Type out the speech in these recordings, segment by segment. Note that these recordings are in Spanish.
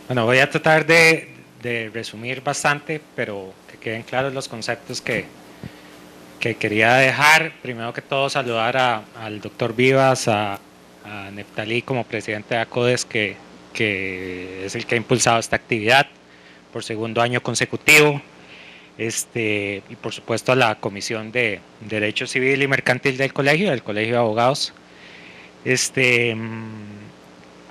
Bueno, voy a tratar de resumir bastante, pero que queden claros los conceptos que quería dejar. Primero que todo, saludar al doctor Vivas, a Neftalí como presidente de ACODES, que es el que ha impulsado esta actividad por segundo año consecutivo. Y por supuesto a la Comisión de Derecho Civil y Mercantil del Colegio de Abogados.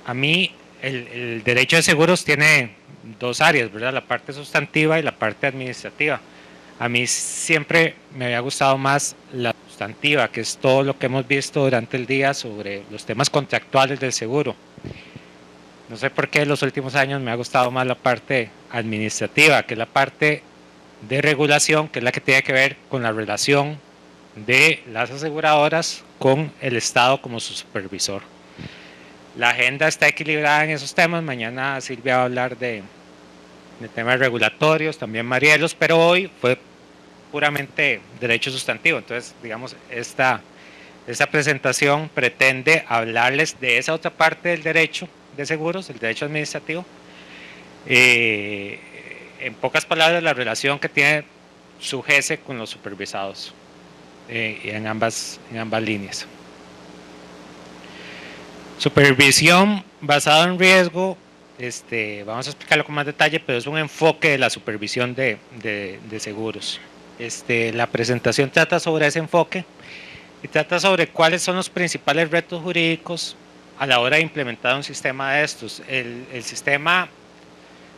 A mí el derecho de seguros tiene dos áreas, ¿verdad? La parte sustantiva y la parte administrativa. A mí siempre me había gustado más la sustantiva, que es todo lo que hemos visto durante el día sobre los temas contractuales del seguro. No sé por qué en los últimos años me ha gustado más la parte administrativa, que es la parte de regulación, que es la que tiene que ver con la relación de las aseguradoras con el Estado como su supervisor. La agenda está equilibrada en esos temas. Mañana Silvia va a hablar de temas regulatorios, también Marielos, pero hoy fue puramente derecho sustantivo. Entonces, digamos, esta presentación pretende hablarles de esa otra parte del derecho de seguros, el derecho administrativo. En pocas palabras, la relación que tiene su GESE con los supervisados en ambas líneas. Supervisión basada en riesgo, vamos a explicarlo con más detalle, pero es un enfoque de la supervisión de seguros. La presentación trata sobre ese enfoque y trata sobre cuáles son los principales retos jurídicos a la hora de implementar un sistema de estos. El sistema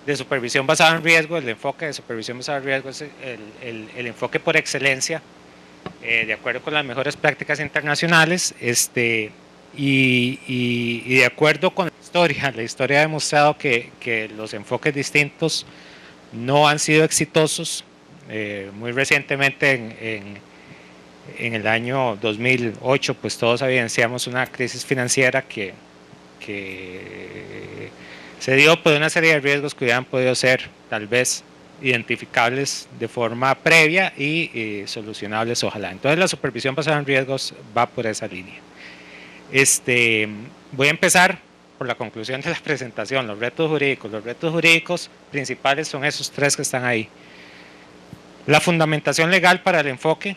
de supervisión basada en riesgo, el enfoque de supervisión basada en riesgo es el enfoque por excelencia, de acuerdo con las mejores prácticas internacionales, y de acuerdo con la historia ha demostrado que los enfoques distintos no han sido exitosos. Muy recientemente, en el año 2008, pues todos evidenciamos una crisis financiera que se dio por una serie de riesgos que hubieran podido ser tal vez identificables de forma previa y solucionables, ojalá. Entonces la supervisión basada en riesgos va por esa línea. Voy a empezar por la conclusión de la presentación, los retos jurídicos. Los retos jurídicos principales son esos tres que están ahí. La fundamentación legal para el enfoque,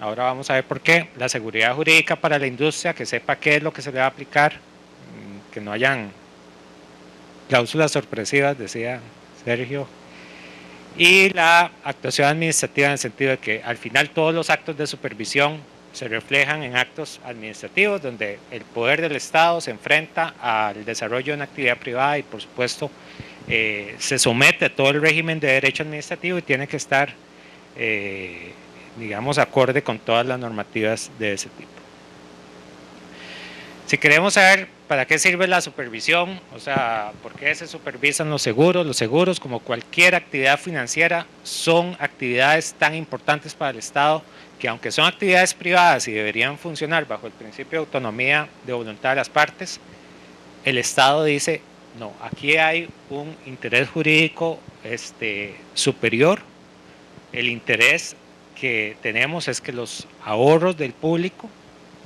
ahora vamos a ver por qué. La seguridad jurídica para la industria, que sepa qué es lo que se le va a aplicar, que no hayan cláusulas sorpresivas, decía Sergio. Y la actuación administrativa en el sentido de que al final todos los actos de supervisión se reflejan en actos administrativos donde el poder del Estado se enfrenta al desarrollo de una actividad privada y por supuesto se somete a todo el régimen de derecho administrativo y tiene que estar digamos acorde con todas las normativas de ese tipo. Si queremos saber para qué sirve la supervisión, o sea, por qué se supervisan los seguros como cualquier actividad financiera son actividades tan importantes para el Estado que aunque son actividades privadas y deberían funcionar bajo el principio de autonomía de voluntad de las partes, el Estado dice, no, aquí hay un interés jurídico superior. El interés que tenemos es que los ahorros del público,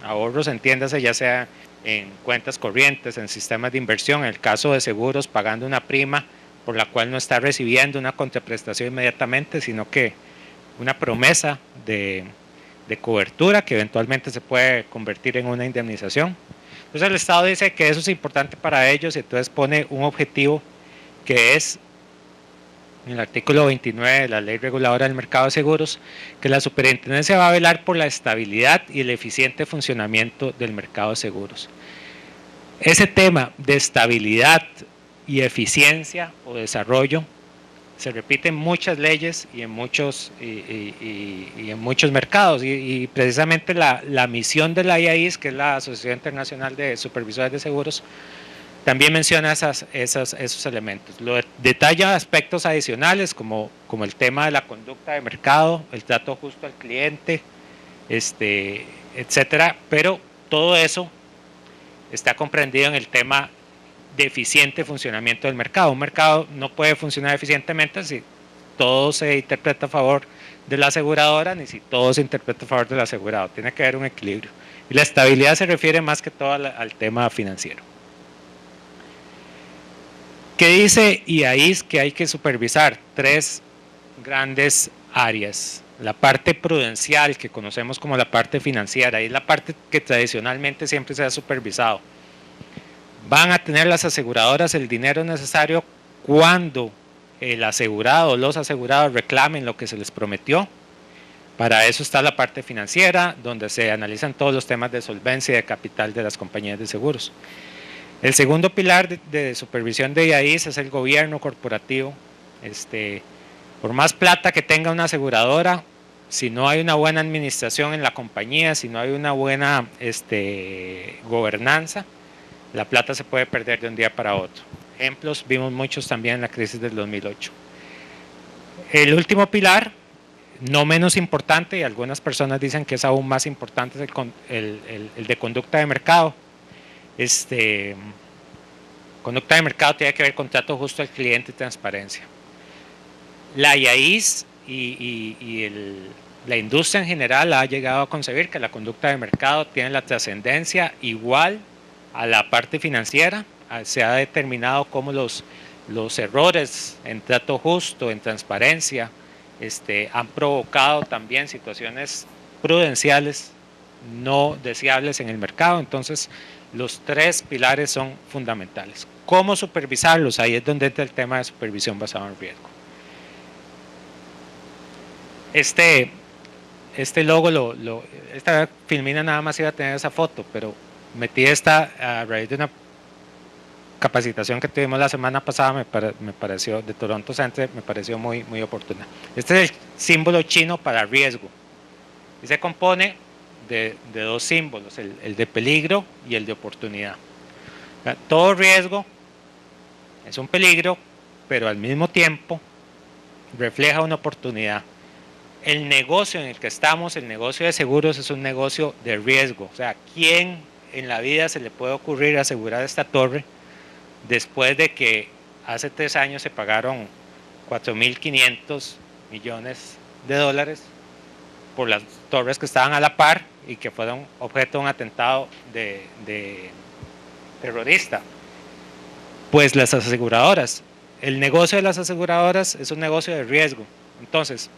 ahorros entiéndase ya sea en cuentas corrientes, en sistemas de inversión, en el caso de seguros pagando una prima por la cual no está recibiendo una contraprestación inmediatamente, sino que una promesa de cobertura que eventualmente se puede convertir en una indemnización. Entonces el Estado dice que eso es importante para ellos y entonces pone un objetivo que es en el artículo 29 de la Ley Reguladora del Mercado de Seguros, que la superintendencia va a velar por la estabilidad y el eficiente funcionamiento del mercado de seguros. Ese tema de estabilidad y eficiencia o desarrollo se repite en muchas leyes y en muchos mercados y precisamente la misión de la IAIS, que es la Asociación Internacional de Supervisores de Seguros, también menciona esos elementos. Lo detalla aspectos adicionales como el tema de la conducta de mercado, el trato justo al cliente, etcétera, pero todo eso está comprendido en el tema de eficiente funcionamiento del mercado. Un mercado no puede funcionar eficientemente si todo se interpreta a favor de la aseguradora ni si todo se interpreta a favor del asegurado. Tiene que haber un equilibrio. Y la estabilidad se refiere más que todo al tema financiero. ¿Qué dice IAIS que hay que supervisar? Tres grandes áreas. La parte prudencial, que conocemos como la parte financiera, y es la parte que tradicionalmente siempre se ha supervisado. Van a tener las aseguradoras el dinero necesario cuando el asegurado o los asegurados reclamen lo que se les prometió. Para eso está la parte financiera, donde se analizan todos los temas de solvencia y de capital de las compañías de seguros. El segundo pilar de supervisión de IAIS es el gobierno corporativo. Por más plata que tenga una aseguradora, si no hay una buena administración en la compañía, si no hay una buena gobernanza, la plata se puede perder de un día para otro. Ejemplos vimos muchos también en la crisis del 2008. El último pilar, no menos importante, y algunas personas dicen que es aún más importante, es el de conducta de mercado. Conducta de mercado tiene que ver con trato justo al cliente y transparencia. La IAIS y la industria en general ha llegado a concebir que la conducta de mercado tiene la trascendencia igual a la parte financiera. Se ha determinado cómo los errores en trato justo, en transparencia, han provocado también situaciones prudenciales no deseables en el mercado. Entonces, los tres pilares son fundamentales. ¿Cómo supervisarlos? Ahí es donde entra el tema de supervisión basada en riesgo. Este logo, esta filmina nada más iba a tener esa foto, pero metí esta a raíz de una capacitación que tuvimos la semana pasada, me pareció, de Toronto Centre, me pareció muy, muy oportuna. Este es el símbolo chino para riesgo. Y se compone de dos símbolos, el de peligro y el de oportunidad. Todo riesgo es un peligro, pero al mismo tiempo refleja una oportunidad. El negocio en el que estamos, el negocio de seguros, es un negocio de riesgo. O sea, ¿quién en la vida se le puede ocurrir asegurar esta torre después de que hace 3 años se pagaron 4.500 millones de dólares por las torres que estaban a la par y que fueron objeto de un atentado de terrorista? Pues las aseguradoras. El negocio de las aseguradoras es un negocio de riesgo. Entonces,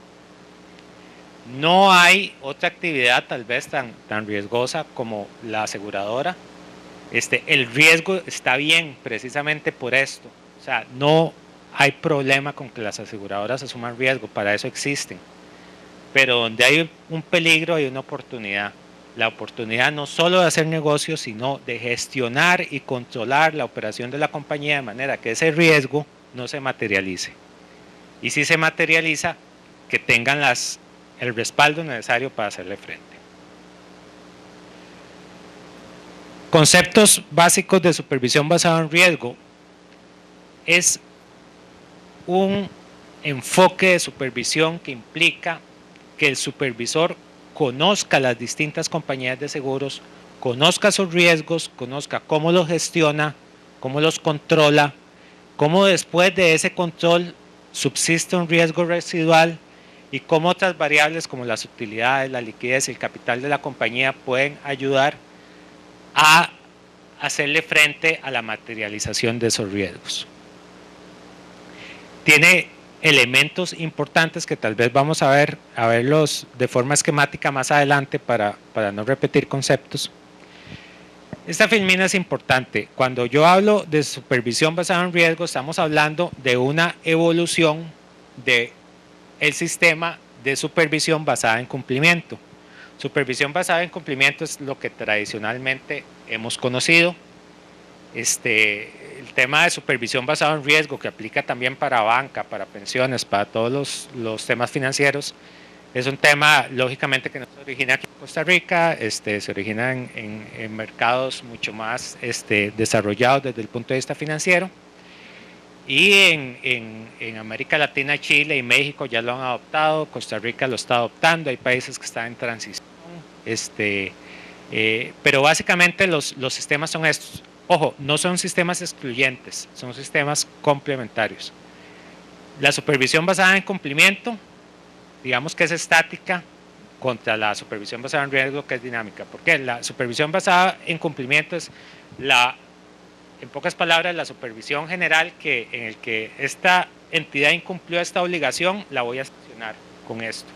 no hay otra actividad tal vez tan riesgosa como la aseguradora. El riesgo está bien precisamente por esto. O sea, no hay problema con que las aseguradoras asuman riesgo, para eso existen. Pero donde hay un peligro hay una oportunidad. La oportunidad no solo de hacer negocios, sino de gestionar y controlar la operación de la compañía de manera que ese riesgo no se materialice. Y si se materializa, que tengan el respaldo necesario para hacerle frente. Conceptos básicos de supervisión basada en riesgo. Es un enfoque de supervisión que implica que el supervisor conozca las distintas compañías de seguros, conozca sus riesgos, conozca cómo los gestiona, cómo los controla, cómo después de ese control subsiste un riesgo residual y cómo otras variables como las utilidades, la liquidez y el capital de la compañía pueden ayudar a hacerle frente a la materialización de esos riesgos. Tiene elementos importantes que tal vez vamos a verlos de forma esquemática más adelante para no repetir conceptos. Esta filmina es importante. Cuando yo hablo de supervisión basada en riesgo, estamos hablando de una evolución del sistema de supervisión basada en cumplimiento. Supervisión basada en cumplimiento es lo que tradicionalmente hemos conocido. El tema de supervisión basada en riesgo, que aplica también para banca, para pensiones, para todos los temas financieros, es un tema lógicamente que no se origina aquí en Costa Rica, se origina en mercados mucho más desarrollados desde el punto de vista financiero, y en América Latina, Chile y México ya lo han adoptado, Costa Rica lo está adoptando, hay países que están en transición, pero básicamente los sistemas son estos. Ojo, no son sistemas excluyentes, son sistemas complementarios. La supervisión basada en cumplimiento, digamos que es estática contra la supervisión basada en riesgo, que es dinámica. ¿Por qué? La supervisión basada en cumplimiento es la en pocas palabras, la supervisión general en el que esta entidad incumplió esta obligación, la voy a sancionar con esto.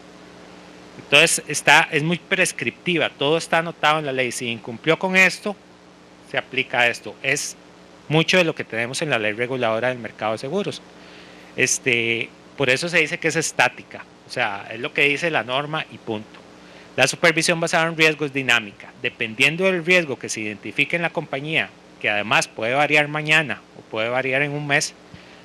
Entonces es muy prescriptiva, todo está anotado en la ley. Si incumplió con esto, se aplica esto. Es mucho de lo que tenemos en la ley reguladora del mercado de seguros. Por eso se dice que es estática, o sea, es lo que dice la norma y punto. La supervisión basada en riesgo es dinámica. Dependiendo del riesgo que se identifique en la compañía, que además puede variar mañana o puede variar en un mes,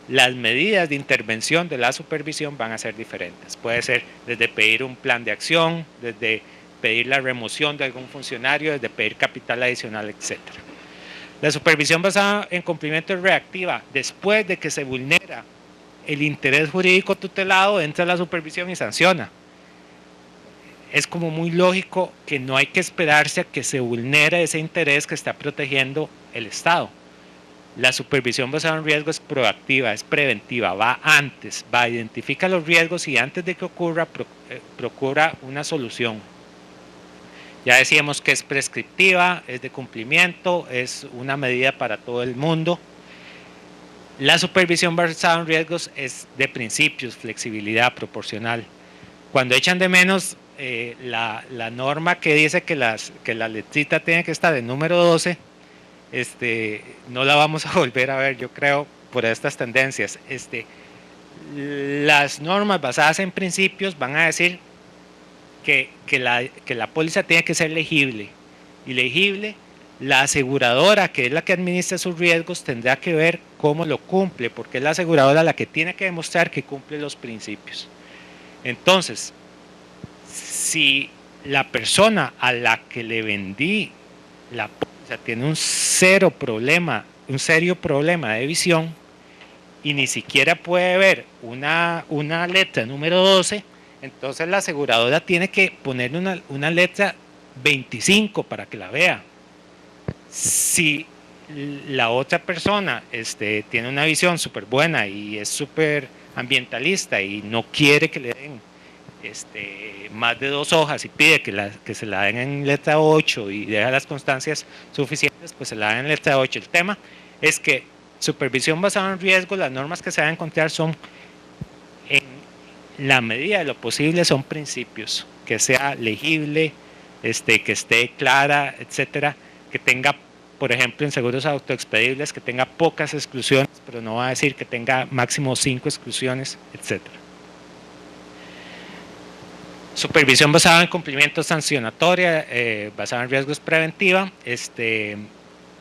las medidas de intervención de la supervisión van a ser diferentes. Puede ser desde pedir un plan de acción, desde pedir la remoción de algún funcionario, desde pedir capital adicional, etc. La supervisión basada en cumplimiento es reactiva. Después de que se vulnera el interés jurídico tutelado, entra la supervisión y sanciona. Es como muy lógico que no hay que esperarse a que se vulnere ese interés que está protegiendo el Estado. La supervisión basada en riesgo es proactiva, es preventiva, va antes, identifica los riesgos y antes de que ocurra procura una solución. Ya decíamos que es prescriptiva, es de cumplimiento, es una medida para todo el mundo. La supervisión basada en riesgos es de principios, flexibilidad, proporcional. Cuando echan de menos la norma que dice que la letrita tiene que estar en número 12, no la vamos a volver a ver, yo creo, por estas tendencias. Las normas basadas en principios van a decir que la póliza tiene que ser legible, y legible, la aseguradora, que es la que administra sus riesgos, tendrá que ver cómo lo cumple, porque es la aseguradora la que tiene que demostrar que cumple los principios. Entonces, si la persona a la que le vendí la póliza tiene un serio problema de visión y ni siquiera puede ver una letra número 12, entonces la aseguradora tiene que poner una letra 25 para que la vea. Si la otra persona tiene una visión súper buena y es súper ambientalista y no quiere que le den más de 2 hojas y pide que se la den en letra 8 y deja las constancias suficientes, pues se la den en letra 8. El tema es que supervisión basada en riesgo, las normas que se van a encontrar son, en la medida de lo posible, son principios, que sea legible, que esté clara, etcétera, que tenga, por ejemplo, en seguros autoexpedibles, que tenga pocas exclusiones, pero no va a decir que tenga máximo 5 exclusiones, etcétera. Supervisión basada en cumplimiento sancionatoria, basada en riesgos preventiva.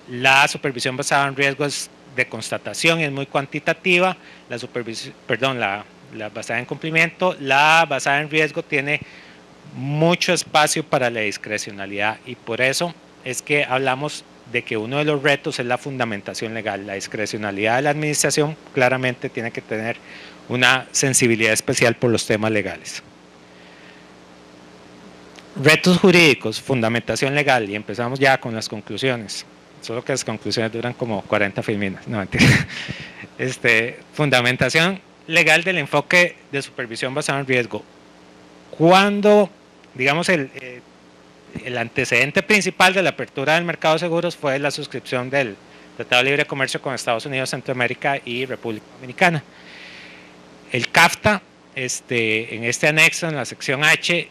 La supervisión basada en riesgos de constatación es muy cuantitativa. La basada en cumplimiento. La basada en riesgo tiene mucho espacio para la discrecionalidad, y por eso es que hablamos de que uno de los retos es la fundamentación legal. La discrecionalidad de la administración claramente tiene que tener una sensibilidad especial por los temas legales. Retos jurídicos, fundamentación legal, y empezamos ya con las conclusiones. Solo que las conclusiones duran como 40 filminas, no mentira. Fundamentación legal del enfoque de supervisión basada en riesgo. Cuando, digamos, el antecedente principal de la apertura del mercado de seguros fue la suscripción del Tratado de Libre Comercio con Estados Unidos, Centroamérica y República Dominicana. El CAFTA, en este anexo, en la sección H,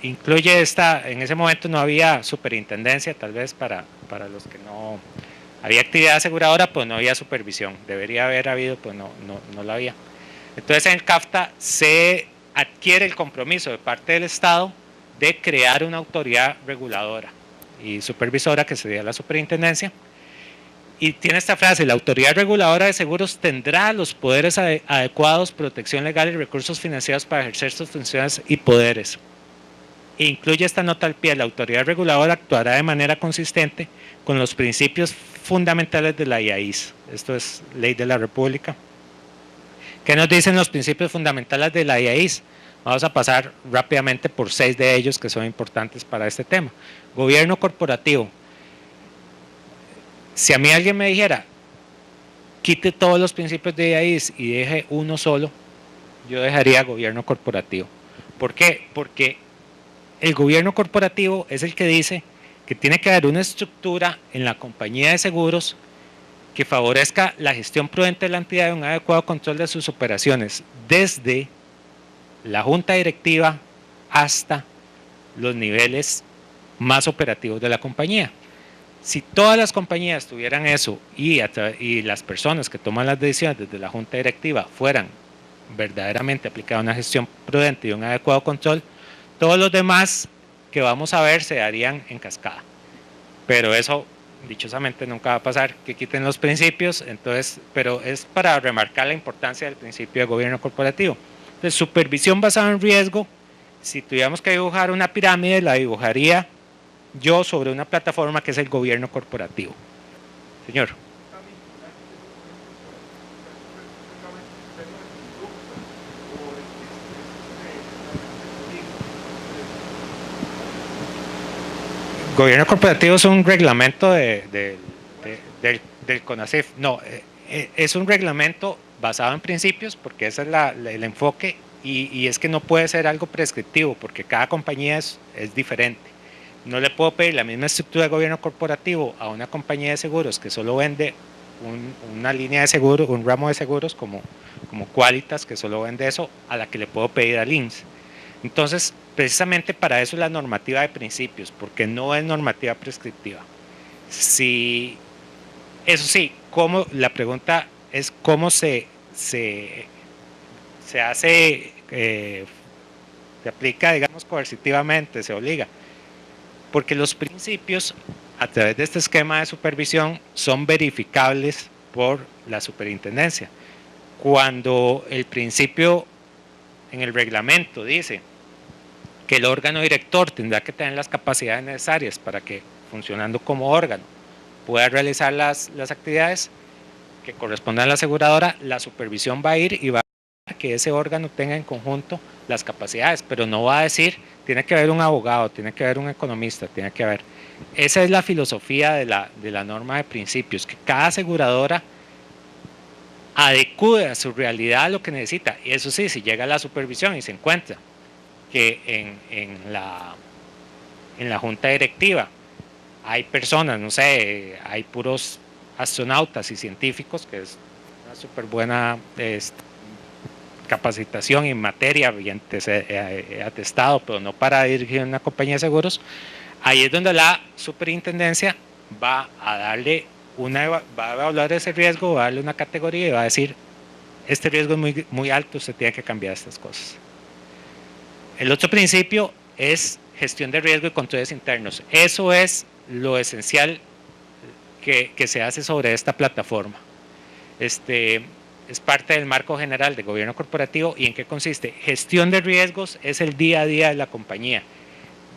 incluye en ese momento no había superintendencia, tal vez para los que no había actividad aseguradora, pues no había supervisión. Debería haber habido, pues no la había. Entonces en el CAFTA se adquiere el compromiso de parte del Estado de crear una autoridad reguladora y supervisora, que sería la superintendencia, y tiene esta frase: la autoridad reguladora de seguros tendrá los poderes adecuados, protección legal y recursos financieros para ejercer sus funciones y poderes. E incluye esta nota al pie: la autoridad reguladora actuará de manera consistente con los principios fundamentales de la IAIS. Esto es Ley de la República. ¿Qué nos dicen los principios fundamentales de la IAIS? Vamos a pasar rápidamente por 6 de ellos que son importantes para este tema. Gobierno corporativo. Si a mí alguien me dijera, quite todos los principios de IAIS y deje uno solo, yo dejaría gobierno corporativo. ¿Por qué? Porque el gobierno corporativo es el que dice que tiene que haber una estructura en la compañía de seguros que favorezca la gestión prudente de la entidad y un adecuado control de sus operaciones, desde la junta directiva hasta los niveles más operativos de la compañía. Si todas las compañías tuvieran eso y las personas que toman las decisiones desde la junta directiva fueran verdaderamente aplicar una gestión prudente y un adecuado control, todos los demás que vamos a ver se darían en cascada. Pero eso dichosamente nunca va a pasar, que quiten los principios, entonces, pero es para remarcar la importancia del principio de gobierno corporativo. Entonces, supervisión basada en riesgo, si tuviéramos que dibujar una pirámide, la dibujaría yo sobre una plataforma que es el gobierno corporativo. Señor. Gobierno corporativo es un reglamento del CONACYF. No, es un reglamento basado en principios, porque ese es el enfoque, y es que no puede ser algo prescriptivo, porque cada compañía es diferente. No le puedo pedir la misma estructura de gobierno corporativo a una compañía de seguros que solo vende una línea de seguros, un ramo de seguros como Qualitas, que solo vende eso, a la que le puedo pedir al INSS. Entonces, precisamente para eso es la normativa de principios, porque no es normativa prescriptiva. Si, eso sí, la pregunta es cómo se hace, se aplica, digamos, coercitivamente, se obliga. Porque los principios, a través de este esquema de supervisión, son verificables por la superintendencia. Cuando el principio en el reglamento dice que el órgano director tendrá que tener las capacidades necesarias para que, funcionando como órgano, pueda realizar las actividades que correspondan a la aseguradora, la supervisión va a ir y va a que ese órgano tenga en conjunto las capacidades, pero no va a decir, tiene que haber un abogado, tiene que haber un economista, tiene que haber. Esa es la filosofía de la norma de principios, que cada aseguradora adecue a su realidad lo que necesita. Y eso sí, si llega a la supervisión y se encuentra que en la junta directiva hay personas, no sé, hay puros astronautas y científicos, que es una súper buena capacitación en materia y atestado, pero no para dirigir una compañía de seguros, ahí es donde la superintendencia va a darle va a evaluar ese riesgo, va a darle una categoría y va a decir, este riesgo es muy, muy alto, usted tiene que cambiar estas cosas. El otro principio es gestión de riesgo y controles internos. Eso es lo esencial que se hace sobre esta plataforma. Es parte del marco general de gobierno corporativo. ¿Y en qué consiste? Gestión de riesgos es el día a día de la compañía,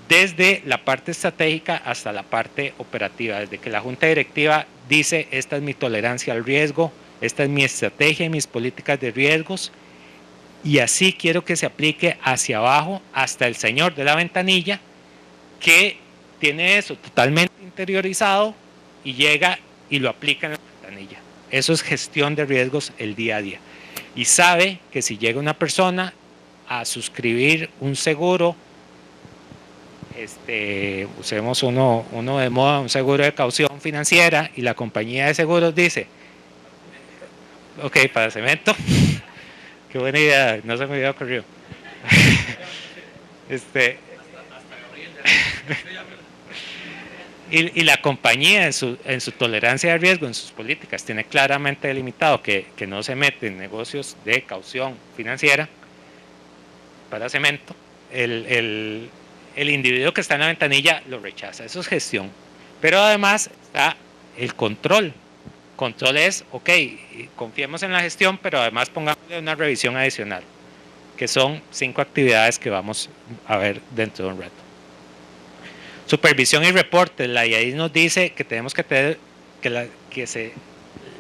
desde la parte estratégica hasta la parte operativa, desde que la junta directiva dice, esta es mi tolerancia al riesgo, esta es mi estrategia y mis políticas de riesgos, y así quiero que se aplique hacia abajo hasta el señor de la ventanilla, que tiene eso totalmente interiorizado y llega y lo aplica en la ventanilla. Eso es gestión de riesgos el día a día. Y sabe que si llega una persona a suscribir un seguro, usemos uno de moda, un seguro de caución financiera, y la compañía de seguros dice, ok, para cemento, qué buena idea, no se me había ocurrido. Y la compañía en su tolerancia de riesgo, en sus políticas, tiene claramente delimitado que no se mete en negocios de caución financiera para cemento. El individuo que está en la ventanilla lo rechaza, eso es gestión. Pero además está el control. Control es, ok, confiemos en la gestión, pero además pongámosle una revisión adicional, que son 5 actividades que vamos a ver dentro de un rato. Supervisión y reporte. La IAI nos dice que tenemos que tener,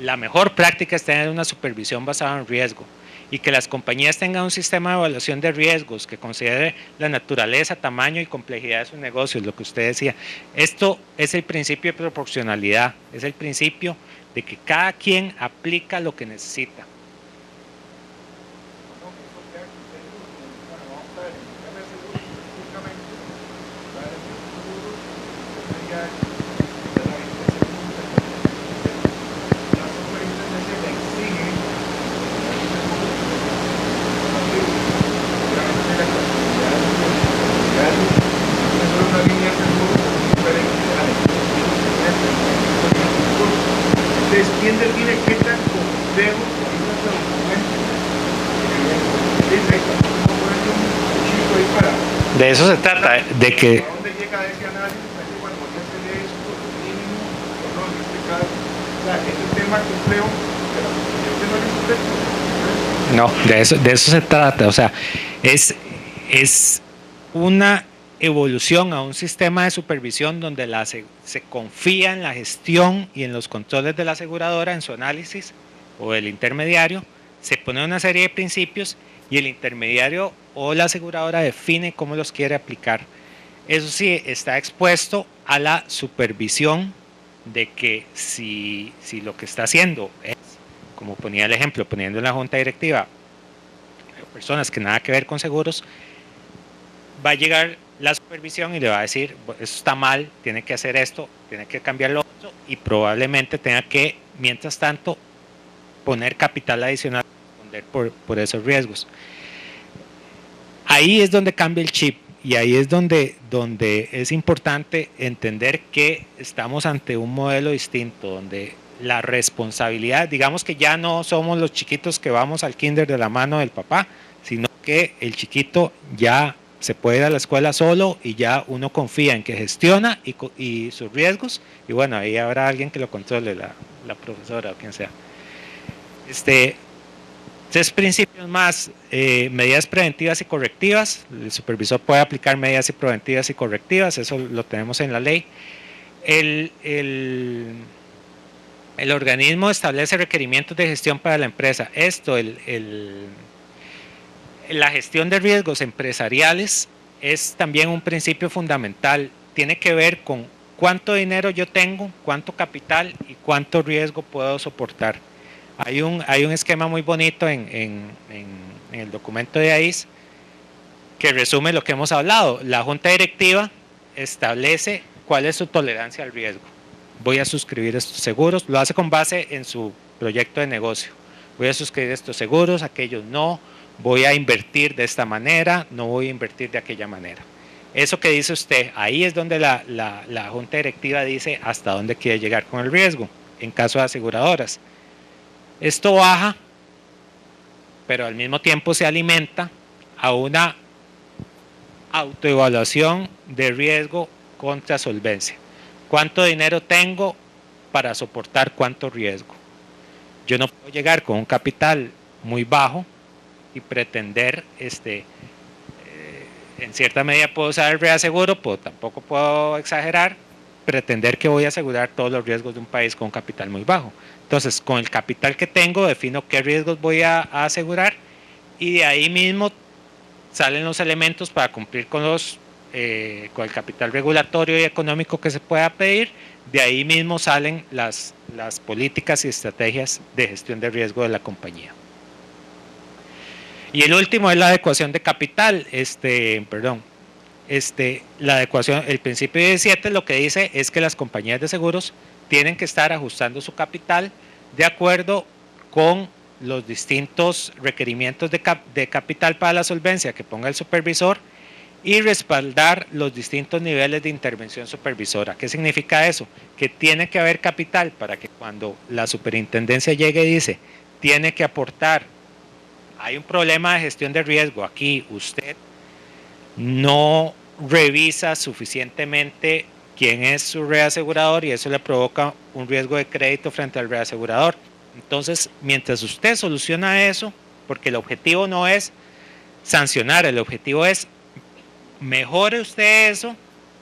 la mejor práctica es tener una supervisión basada en riesgo, y que las compañías tengan un sistema de evaluación de riesgos que considere la naturaleza, tamaño y complejidad de sus negocios, lo que usted decía. Esto es el principio de proporcionalidad, es el principio de que cada quien aplica lo que necesita. mire qué tan complejo es ese documento. Dice, un chico ahí para... De eso se trata, de que... ¿A dónde llega ese análisis? Ahí, bueno, ya se lee esto, lo mínimo, no, en este caso. O sea, es un tema complejo que la Constitución no es complejo. No, de eso se trata, o sea, es una evolución a un sistema de supervisión donde se confía en la gestión y en los controles de la aseguradora, en su análisis o el intermediario, se pone una serie de principios y el intermediario o la aseguradora define cómo los quiere aplicar. Eso sí, está expuesto a la supervisión de que si lo que está haciendo es, como ponía el ejemplo, poniendo en la junta directiva personas que nada que ver con seguros, va a llegar la supervisión y le va a decir, eso está mal, tiene que hacer esto, tiene que cambiar lo otro, y probablemente tenga que, mientras tanto, poner capital adicional para responder por esos riesgos. Ahí es donde cambia el chip, y ahí es donde es importante entender que estamos ante un modelo distinto, donde la responsabilidad, digamos que ya no somos los chiquitos que vamos al kinder de la mano del papá, sino que el chiquito ya se puede ir a la escuela solo y ya uno confía en que gestiona y sus riesgos, y bueno, ahí habrá alguien que lo controle, la profesora o quien sea. Tres principios más: medidas preventivas y correctivas. El supervisor puede aplicar medidas preventivas y correctivas, eso lo tenemos en la ley. El organismo establece requerimientos de gestión para la empresa. La gestión de riesgos empresariales es también un principio fundamental. Tiene que ver con cuánto dinero yo tengo, cuánto capital y cuánto riesgo puedo soportar. Hay un esquema muy bonito en el documento de AIS que resume lo que hemos hablado. La junta directiva establece cuál es su tolerancia al riesgo. Voy a suscribir estos seguros, lo hace con base en su proyecto de negocio. Voy a suscribir estos seguros, aquellos no. Voy a invertir de esta manera, no voy a invertir de aquella manera. Eso que dice usted, ahí es donde la junta directiva dice hasta dónde quiere llegar con el riesgo, en caso de aseguradoras. Esto baja, pero al mismo tiempo se alimenta a una autoevaluación de riesgo contra solvencia. ¿Cuánto dinero tengo para soportar cuánto riesgo? Yo no puedo llegar con un capital muy bajo y pretender, en cierta medida puedo usar el reaseguro, pero tampoco puedo exagerar, pretender que voy a asegurar todos los riesgos de un país con un capital muy bajo. Entonces, con el capital que tengo, defino qué riesgos voy a asegurar, y de ahí mismo salen los elementos para cumplir con el capital regulatorio y económico que se pueda pedir. De ahí mismo salen las políticas y estrategias de gestión de riesgo de la compañía. Y el último es la adecuación de capital. La adecuación, el principio 17 lo que dice es que las compañías de seguros tienen que estar ajustando su capital de acuerdo con los distintos requerimientos de capital para la solvencia que ponga el supervisor y respaldar los distintos niveles de intervención supervisora. ¿Qué significa eso? Que tiene que haber capital para que cuando la superintendencia llegue y dice tiene que aportar, hay un problema de gestión de riesgo, aquí usted no revisa suficientemente quién es su reasegurador y eso le provoca un riesgo de crédito frente al reasegurador. Entonces, mientras usted soluciona eso, porque el objetivo no es sancionar, el objetivo es mejore usted eso,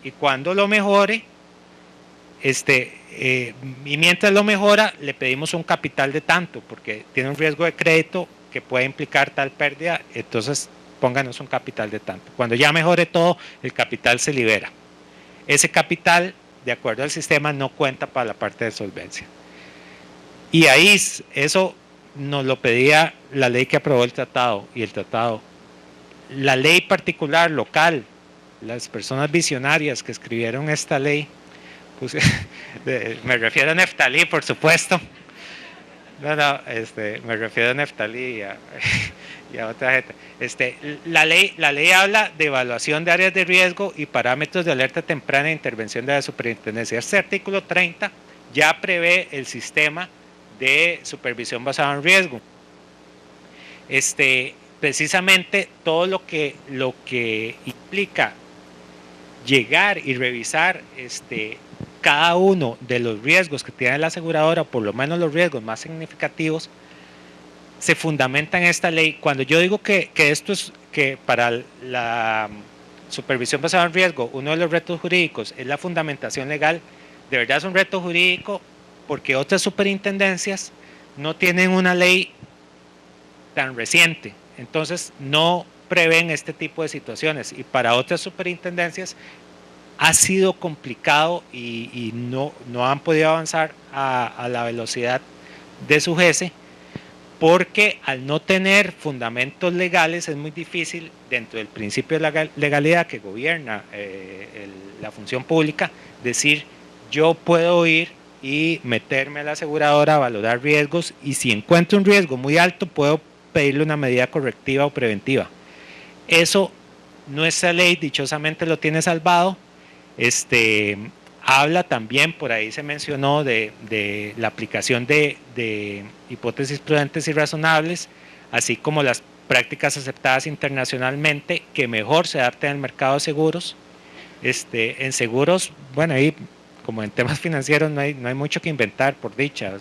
y cuando lo mejore, y mientras lo mejora, le pedimos un capital de tanto, porque tiene un riesgo de crédito que puede implicar tal pérdida, entonces pónganos un capital de tanto. Cuando ya mejore todo, el capital se libera. Ese capital, de acuerdo al sistema, no cuenta para la parte de solvencia. Y ahí eso nos lo pedía la ley que aprobó el tratado, y el tratado, la ley particular local, las personas visionarias que escribieron esta ley, pues, me refiero a Neftalí, por supuesto. Me refiero a Neftalí y a otra gente. La ley habla de evaluación de áreas de riesgo y parámetros de alerta temprana e intervención de la superintendencia. Este artículo 30 ya prevé el sistema de supervisión basada en riesgo. Precisamente todo lo que implica llegar y revisar cada uno de los riesgos que tiene la aseguradora, por lo menos los riesgos más significativos, se fundamenta en esta ley. Cuando yo digo que esto es que para la supervisión basada en riesgo, uno de los retos jurídicos es la fundamentación legal, de verdad es un reto jurídico porque otras superintendencias no tienen una ley tan reciente, entonces no prevén este tipo de situaciones, y para otras superintendencias ha sido complicado y no han podido avanzar a la velocidad de su GESE, porque al no tener fundamentos legales es muy difícil, dentro del principio de la legalidad que gobierna la función pública, decir yo puedo ir y meterme a la aseguradora a valorar riesgos, y si encuentro un riesgo muy alto puedo pedirle una medida correctiva o preventiva. Eso nuestra ley dichosamente lo tiene salvado. Habla también, por ahí se mencionó, de la aplicación de hipótesis prudentes y razonables, así como las prácticas aceptadas internacionalmente que mejor se adapten al mercado de seguros. En seguros, bueno, ahí como en temas financieros no hay mucho que inventar, por dicha.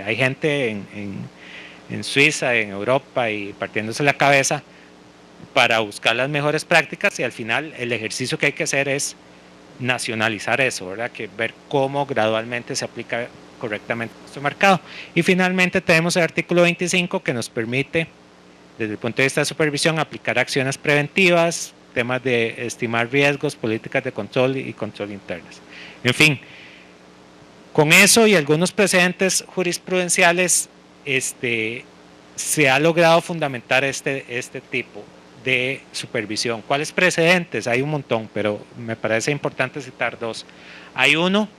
Hay gente en Suiza, en Europa, y partiéndose la cabeza para buscar las mejores prácticas, y al final el ejercicio que hay que hacer es nacionalizar eso, ¿verdad? Que ver cómo gradualmente se aplica correctamente en nuestro mercado. Y finalmente tenemos el artículo 25 que nos permite, desde el punto de vista de supervisión, aplicar acciones preventivas, temas de estimar riesgos, políticas de control y control internas. En fin, con eso y algunos precedentes jurisprudenciales, se ha logrado fundamentar este tipo de supervisión. ¿Cuáles precedentes? Hay un montón, pero me parece importante citar dos. Hay uno,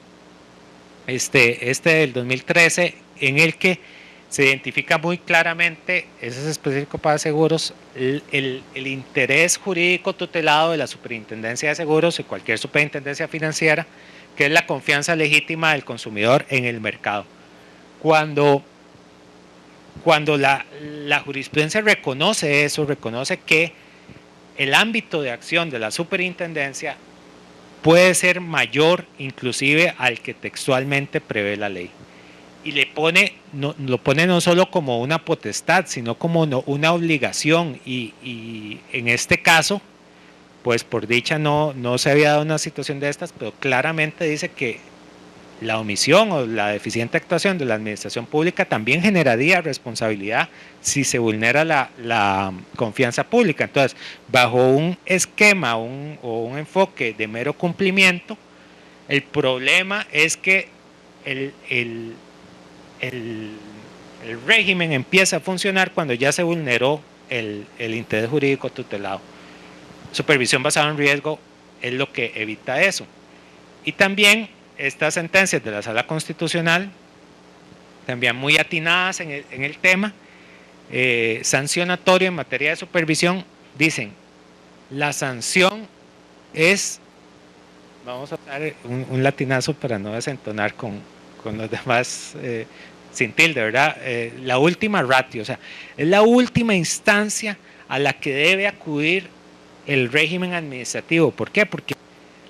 del 2013, en el que se identifica muy claramente, ese es específico para seguros, el interés jurídico tutelado de la Superintendencia de Seguros y cualquier superintendencia financiera, que es la confianza legítima del consumidor en el mercado. Cuando la jurisprudencia reconoce eso, reconoce que el ámbito de acción de la superintendencia puede ser mayor inclusive al que textualmente prevé la ley, y lo pone no solo como una potestad, sino como una obligación, y en este caso, pues por dicha no se había dado una situación de estas, pero claramente dice que la omisión o la deficiente actuación de la administración pública también generaría responsabilidad si se vulnera la confianza pública. Entonces, bajo un esquema o un enfoque de mero cumplimiento, el problema es que el régimen empieza a funcionar cuando ya se vulneró el interés jurídico tutelado. Supervisión basada en riesgo es lo que evita eso. Y también estas sentencias de la Sala Constitucional, también muy atinadas en el tema, sancionatorio en materia de supervisión, dicen, la sanción es, vamos a dar un latinazo para no desentonar con los demás, sin tilde, ¿verdad? La última ratio, o sea, es la última instancia a la que debe acudir el régimen administrativo. ¿Por qué? Porque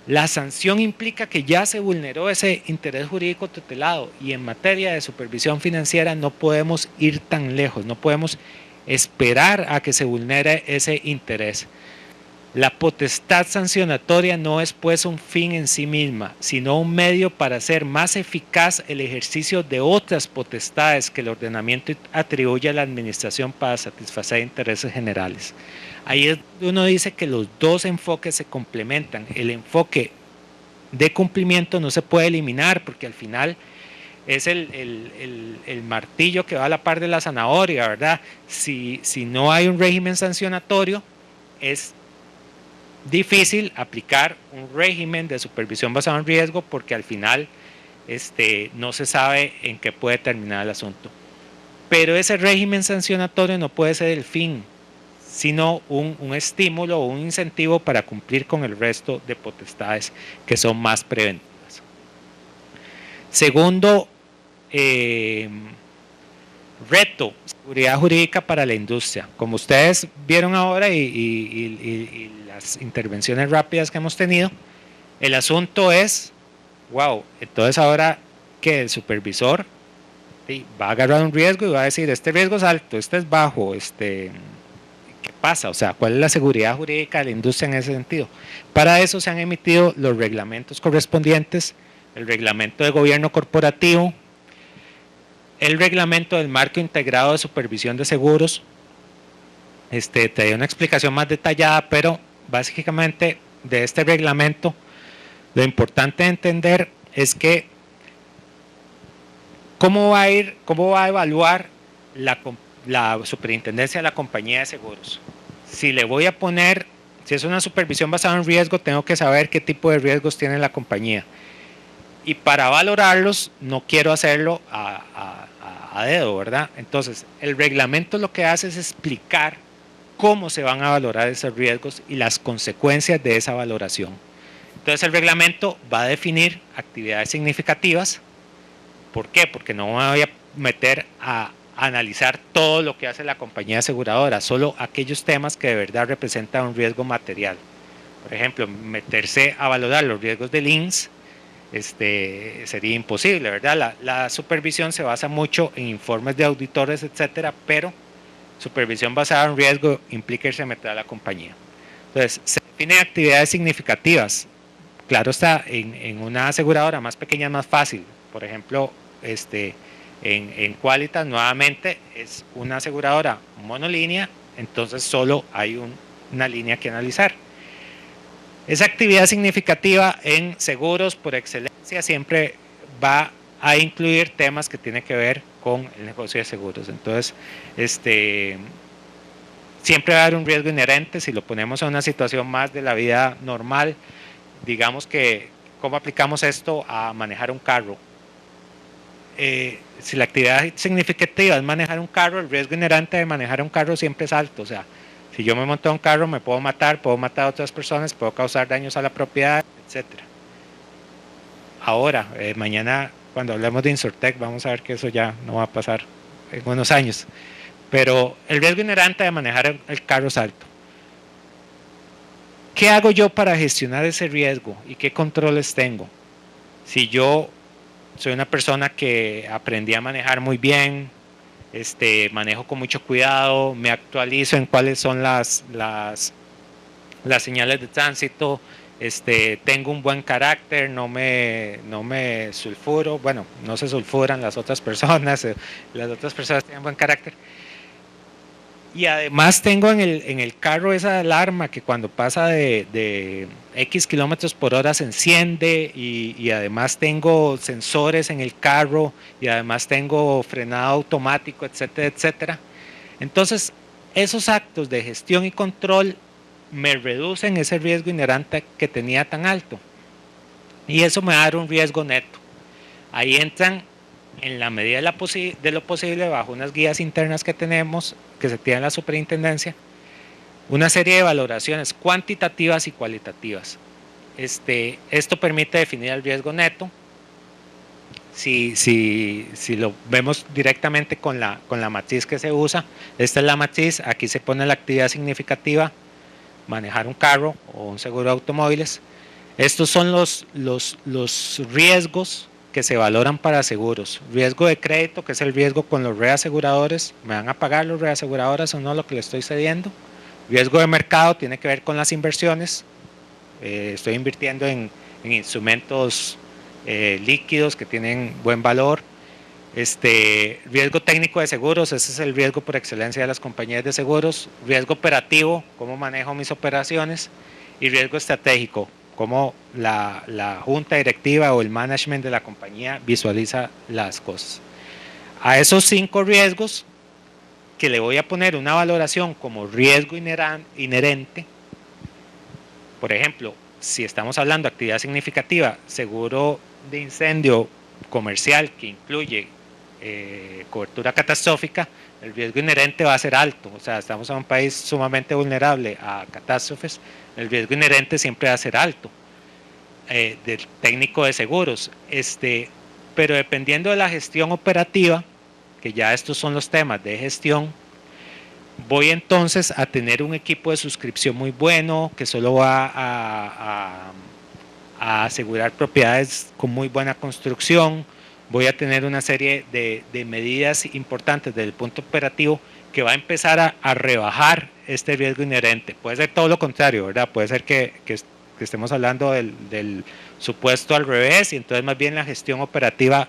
la sanción implica que ya se vulneró ese interés jurídico tutelado, y en materia de supervisión financiera no podemos ir tan lejos, no podemos esperar a que se vulnere ese interés. La potestad sancionatoria no es pues un fin en sí misma, sino un medio para hacer más eficaz el ejercicio de otras potestades que el ordenamiento atribuye a la administración para satisfacer intereses generales. Ahí es donde uno dice que los dos enfoques se complementan. El enfoque de cumplimiento no se puede eliminar, porque al final es el martillo que va a la par de la zanahoria, ¿verdad? Si no hay un régimen sancionatorio, es difícil aplicar un régimen de supervisión basado en riesgo, porque al final no se sabe en qué puede terminar el asunto. Pero ese régimen sancionatorio no puede ser el fin, sino un estímulo o un incentivo para cumplir con el resto de potestades que son más preventivas. Segundo Reto, seguridad jurídica para la industria. Como ustedes vieron ahora y las intervenciones rápidas que hemos tenido, el asunto es, wow, entonces ahora que el supervisor va a agarrar un riesgo y va a decir, este riesgo es alto, este es bajo, ¿qué pasa? O sea, ¿cuál es la seguridad jurídica de la industria en ese sentido? Para eso se han emitido los reglamentos correspondientes, el reglamento de gobierno corporativo, el reglamento del marco integrado de supervisión de seguros. Te doy una explicación más detallada, pero básicamente de este reglamento lo importante de entender es que cómo va a evaluar la superintendencia de la compañía de seguros. Si le voy a poner, si es una supervisión basada en riesgo, tengo que saber qué tipo de riesgos tiene la compañía. Y para valorarlos, no quiero hacerlo a dedo, ¿verdad? Entonces, el reglamento lo que hace es explicar cómo se van a valorar esos riesgos y las consecuencias de esa valoración. Entonces, el reglamento va a definir actividades significativas. ¿Por qué? Porque no me voy a meter a analizar todo lo que hace la compañía aseguradora, solo aquellos temas que de verdad representan un riesgo material. Por ejemplo, meterse a valorar los riesgos del INSS sería imposible, ¿verdad? La supervisión se basa mucho en informes de auditores, etcétera, pero supervisión basada en riesgo implica irse a meter a la compañía. Entonces, se definen actividades significativas. Claro está, en una aseguradora más pequeña es más fácil. Por ejemplo, en Qualitas nuevamente es una aseguradora monolínea, entonces solo hay una línea que analizar. Esa actividad significativa en seguros por excelencia siempre va a incluir temas que tienen que ver con el negocio de seguros. Entonces, siempre va a haber un riesgo inherente. Si lo ponemos a una situación más de la vida normal, digamos que, ¿cómo aplicamos esto a manejar un carro? Si la actividad significativa es manejar un carro, el riesgo inherente de manejar un carro siempre es alto. O sea, si yo me monto a un carro, me puedo matar a otras personas, puedo causar daños a la propiedad, etc. Ahora, mañana, cuando hablemos de Insurtech, vamos a ver que eso ya no va a pasar en unos años. Pero el riesgo inherente de manejar el carro es alto. ¿Qué hago yo para gestionar ese riesgo y qué controles tengo? Si yo soy una persona que aprendí a manejar muy bien, manejo con mucho cuidado, me actualizo en cuáles son las señales de tránsito, tengo un buen carácter, no me sulfuro, bueno, no se sulfuran las otras personas tienen buen carácter. Y además tengo en el carro esa alarma que cuando pasa de X kilómetros por hora se enciende y además tengo sensores en el carro y además tengo frenado automático, etcétera, etcétera. Entonces, esos actos de gestión y control me reducen ese riesgo inherente que tenía tan alto. Y eso me va a dar un riesgo neto. Ahí entran, en la medida de lo posible, bajo unas guías internas que tenemos, que se tienen en la superintendencia, una serie de valoraciones cuantitativas y cualitativas. Esto permite definir el riesgo neto. Si lo vemos directamente con la matriz que se usa, esta es la matriz, aquí se pone la actividad significativa, manejar un carro o un seguro de automóviles. Estos son los riesgos que se valoran para seguros. Riesgo de crédito, que es el riesgo con los reaseguradores, ¿me van a pagar los reaseguradoras o no lo que le estoy cediendo? Riesgo de mercado tiene que ver con las inversiones, estoy invirtiendo en instrumentos líquidos que tienen buen valor. Riesgo técnico de seguros, ese es el riesgo por excelencia de las compañías de seguros. Riesgo operativo, cómo manejo mis operaciones. Y riesgo estratégico, cómo la junta directiva o el management de la compañía visualiza las cosas. A esos 5 riesgos que le voy a poner una valoración como riesgo inherente, por ejemplo, si estamos hablando de actividad significativa, seguro de incendio comercial que incluye cobertura catastrófica, el riesgo inherente va a ser alto. O sea, estamos en un país sumamente vulnerable a catástrofes, el riesgo inherente siempre va a ser alto. Del técnico de seguros, pero dependiendo de la gestión operativa, que ya estos son los temas de gestión, voy entonces a tener un equipo de suscripción muy bueno que solo va a asegurar propiedades con muy buena construcción. Voy a tener una serie de medidas importantes desde el punto operativo que va a empezar a rebajar este riesgo inherente. Puede ser todo lo contrario, ¿verdad? Puede ser que estemos hablando del supuesto al revés y entonces más bien la gestión operativa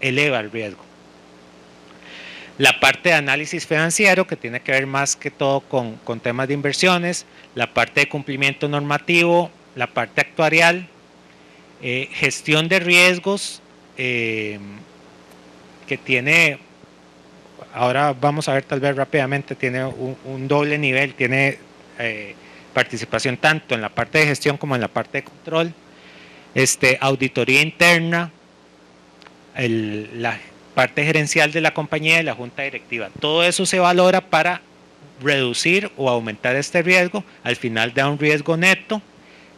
eleva el riesgo. La parte de análisis financiero, que tiene que ver más que todo con temas de inversiones, la parte de cumplimiento normativo, la parte actuarial, gestión de riesgos, que tiene, ahora vamos a ver tal vez rápidamente, tiene un doble nivel, tiene participación tanto en la parte de gestión como en la parte de control, auditoría interna, la parte gerencial de la compañía y la junta directiva. Todo eso se valora para reducir o aumentar este riesgo. Al final da un riesgo neto,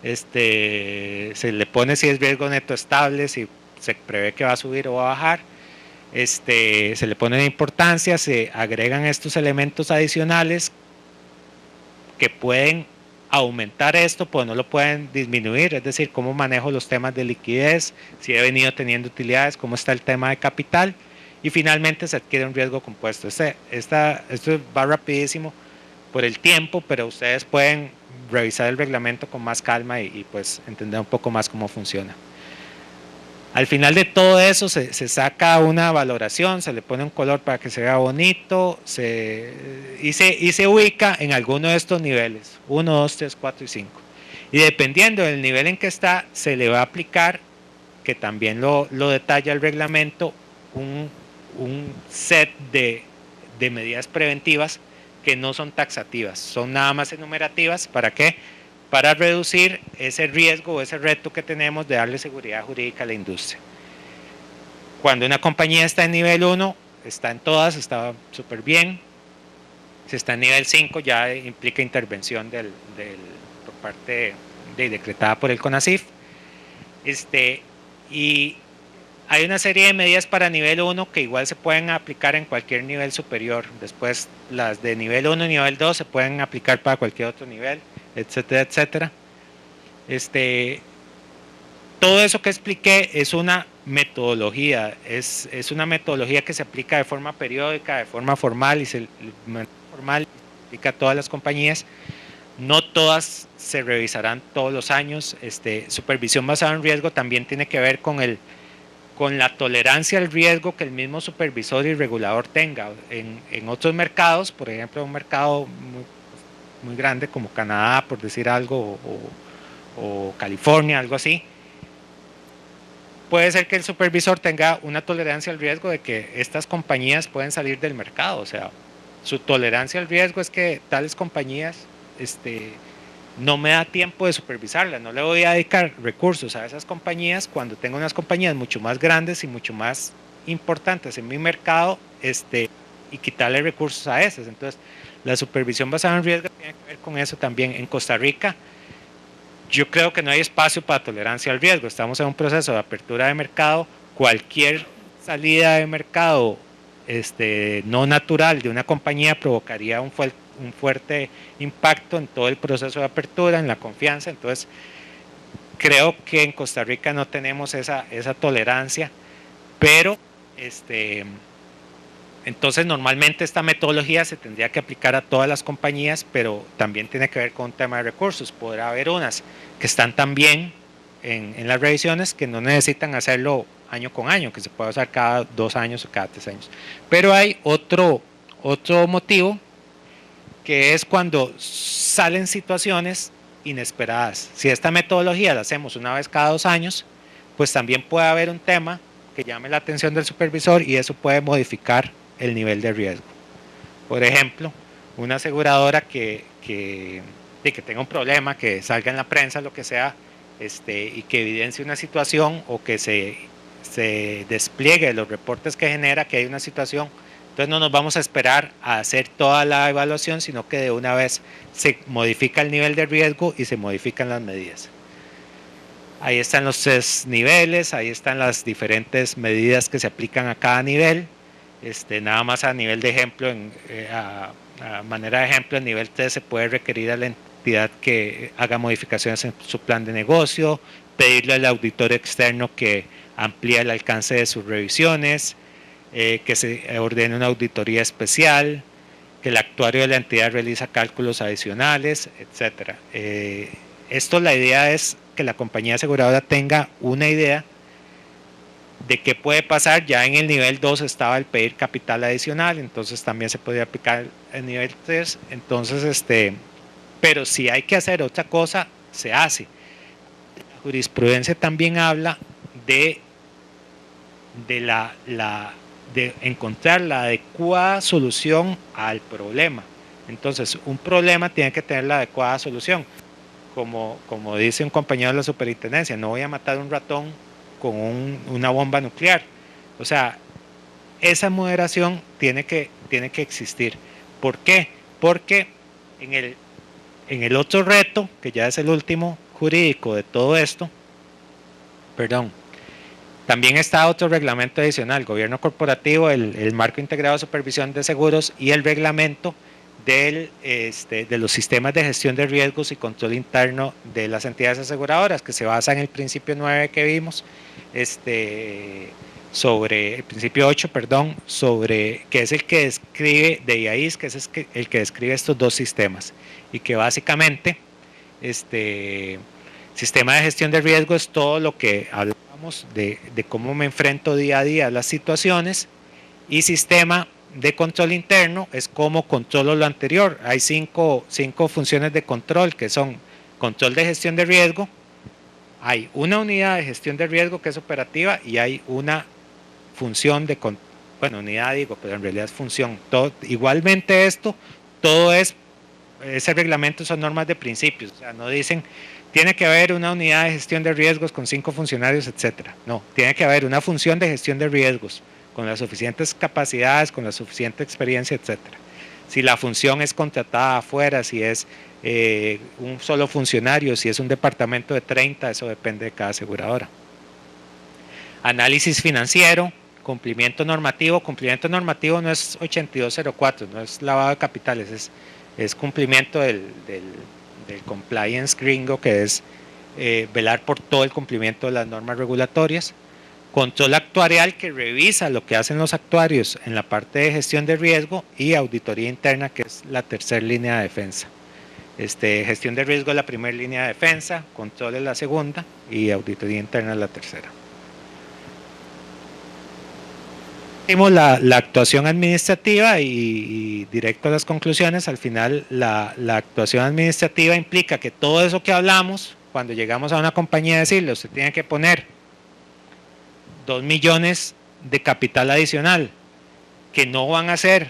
se le pone si es riesgo neto estable, si se prevé que va a subir o va a bajar, se le pone de importancia, se agregan estos elementos adicionales que pueden aumentar esto, pues no lo pueden disminuir, es decir, cómo manejo los temas de liquidez, si he venido teniendo utilidades, cómo está el tema de capital, y finalmente se adquiere un riesgo compuesto. Esto va rapidísimo por el tiempo, pero ustedes pueden revisar el reglamento con más calma y pues entender un poco más cómo funciona. Al final de todo eso se saca una valoración, se le pone un color para que se vea bonito y se ubica en alguno de estos niveles, 1, 2, 3, 4 y 5. Y dependiendo del nivel en que está, se le va a aplicar, que también lo detalla el reglamento, un set de medidas preventivas que no son taxativas, son nada más enumerativas. ¿Para qué? Para reducir ese riesgo o ese reto que tenemos de darle seguridad jurídica a la industria. Cuando una compañía está en nivel 1, está en todas, está súper bien. Si está en nivel 5, ya implica intervención por parte decretada por el CONACYF. Y hay una serie de medidas para nivel 1 que igual se pueden aplicar en cualquier nivel superior. Después las de nivel 1 y nivel 2 se pueden aplicar para cualquier otro nivel, etcétera, etcétera. Todo eso que expliqué es una metodología, es una metodología que se aplica de forma periódica, de forma formal y se aplica a todas las compañías. No todas se revisarán todos los años. Supervisión basada en riesgo también tiene que ver con la tolerancia al riesgo que el mismo supervisor y regulador tenga. En otros mercados, por ejemplo, un mercado muy grande como Canadá, por decir algo, o California, algo así, puede ser que el supervisor tenga una tolerancia al riesgo de que estas compañías pueden salir del mercado. O sea, su tolerancia al riesgo es que tales compañías no me da tiempo de supervisarlas, no le voy a dedicar recursos a esas compañías cuando tengo unas compañías mucho más grandes y mucho más importantes en mi mercado, y quitarle recursos a esas. Entonces, la supervisión basada en riesgo tiene que ver con eso también. En Costa Rica, yo creo que no hay espacio para tolerancia al riesgo. Estamos en un proceso de apertura de mercado. Cualquier salida de mercado no natural de una compañía provocaría un fuerte impacto en todo el proceso de apertura, en la confianza. Entonces, creo que en Costa Rica no tenemos esa tolerancia, pero entonces normalmente esta metodología se tendría que aplicar a todas las compañías, pero también tiene que ver con un tema de recursos. Podrá haber unas que están tan bien en las revisiones que no necesitan hacerlo año con año, que se puede usar cada 2 años o cada 3 años. Pero hay otro motivo, que es cuando salen situaciones inesperadas. Si esta metodología la hacemos una vez cada 2 años, pues también puede haber un tema que llame la atención del supervisor y eso puede modificar el nivel de riesgo. Por ejemplo, una aseguradora que tenga un problema, que salga en la prensa, lo que sea, y que evidencie una situación o que se despliegue los reportes que genera que hay una situación. Entonces no nos vamos a esperar a hacer toda la evaluación, sino que de una vez se modifica el nivel de riesgo y se modifican las medidas. Ahí están los 3 niveles, ahí están las diferentes medidas que se aplican a cada nivel. Nada más a nivel de ejemplo, a manera de ejemplo, en nivel 3 se puede requerir a la entidad que haga modificaciones en su plan de negocio, pedirle al auditor externo que amplíe el alcance de sus revisiones, que se ordene una auditoría especial, que el actuario de la entidad realiza cálculos adicionales, etc. Esto, la idea es que la compañía aseguradora tenga una idea de qué puede pasar. Ya en el nivel 2 estaba el pedir capital adicional, entonces también se podría aplicar el nivel 3. Entonces, pero si hay que hacer otra cosa, se hace. La jurisprudencia también habla de encontrar la adecuada solución al problema. Entonces, un problema tiene que tener la adecuada solución. Como dice un compañero de la superintendencia, no voy a matar un ratón con una bomba nuclear. O sea, esa moderación tiene que existir. ¿Por qué? Porque en el otro reto, que ya es el último jurídico de todo esto, también está otro reglamento adicional, gobierno corporativo, el marco integrado de supervisión de seguros y el reglamento de los sistemas de gestión de riesgos y control interno de las entidades aseguradoras, que se basa en el principio 9 que vimos, sobre el principio 8, perdón, que es el que describe de IAIS, que es el que describe estos dos sistemas, y que básicamente sistema de gestión de riesgo es todo lo que hablamos de cómo me enfrento día a día a las situaciones, y sistema de control interno es cómo controlo lo anterior. Hay cinco funciones de control, que son control de gestión de riesgo, hay una unidad de gestión de riesgo que es operativa, y hay una función de, unidad digo, pero en realidad es función. Igualmente todo ese reglamento son normas de principios, o sea, no dicen tiene que haber una unidad de gestión de riesgos con 5 funcionarios, etcétera. No, tiene que haber una función de gestión de riesgos con las suficientes capacidades, con la suficiente experiencia, etcétera. Si la función es contratada afuera, si es un solo funcionario, si es un departamento de 30, eso depende de cada aseguradora. Análisis financiero, cumplimiento normativo. Cumplimiento normativo no es 8204, no es lavado de capitales, es cumplimiento del compliance gringo, que es velar por todo el cumplimiento de las normas regulatorias. Control actuarial, que revisa lo que hacen los actuarios en la parte de gestión de riesgo, y auditoría interna, que es la tercera línea de defensa. Gestión de riesgo es la primera línea de defensa, control es la segunda y auditoría interna es la tercera. Vimos la actuación administrativa y directo a las conclusiones. Al final, la actuación administrativa implica que todo eso que hablamos, cuando llegamos a una compañía a decirle, usted tiene que poner 2 millones de capital adicional, que no van a ser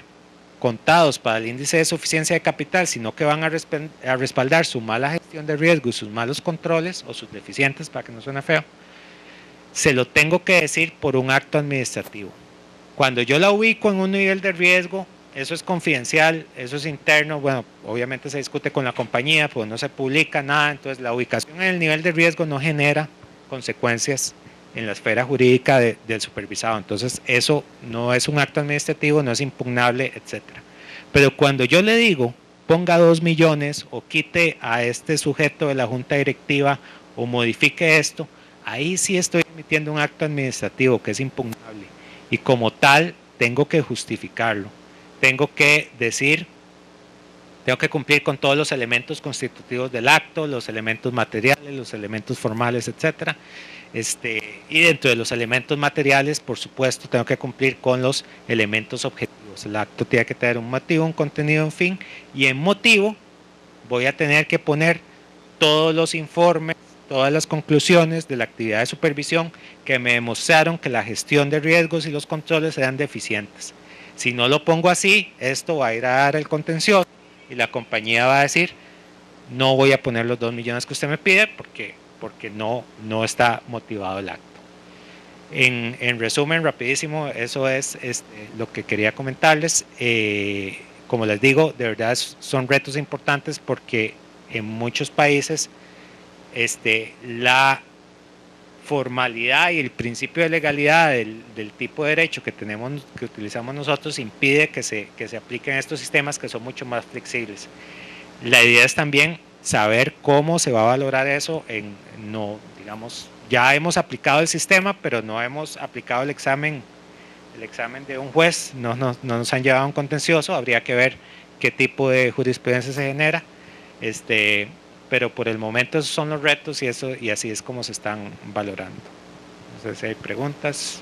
contados para el índice de suficiencia de capital, sino que van a respaldar su mala gestión de riesgo y sus malos controles, o sus deficientes, para que no suene feo, se lo tengo que decir por un acto administrativo. Cuando yo la ubico en un nivel de riesgo, eso es confidencial, eso es interno, bueno, obviamente se discute con la compañía, pues no se publica nada, entonces la ubicación en el nivel de riesgo no genera consecuencias en la esfera jurídica del supervisado. Entonces eso no es un acto administrativo, no es impugnable, etcétera. Pero cuando yo le digo, ponga 2 millones o quite a este sujeto de la junta directiva o modifique esto, ahí sí estoy emitiendo un acto administrativo que es impugnable, y como tal tengo que justificarlo, tengo que decir, tengo que cumplir con todos los elementos constitutivos del acto, los elementos materiales, los elementos formales, etcétera. Y dentro de los elementos materiales, por supuesto, tengo que cumplir con los elementos objetivos. El acto tiene que tener un motivo, un contenido, un fin, y en motivo voy a tener que poner todos los informes, todas las conclusiones de la actividad de supervisión que me demostraron que la gestión de riesgos y los controles eran deficientes. Si no lo pongo así, esto va a ir a dar el contencioso y la compañía va a decir, no voy a poner los 2 millones que usted me pide porque no está motivado el acto. En resumen, rapidísimo, eso es lo que quería comentarles. Como les digo, de verdad son retos importantes, porque en muchos países la formalidad y el principio de legalidad del tipo de derecho que utilizamos nosotros impide que se apliquen estos sistemas que son mucho más flexibles. La idea es también saber cómo se va a valorar eso ya hemos aplicado el sistema, pero no hemos aplicado el examen de un juez, no nos han llevado a un contencioso, habría que ver qué tipo de jurisprudencia se genera, pero por el momento esos son los retos y así es como se están valorando. No sé si hay preguntas.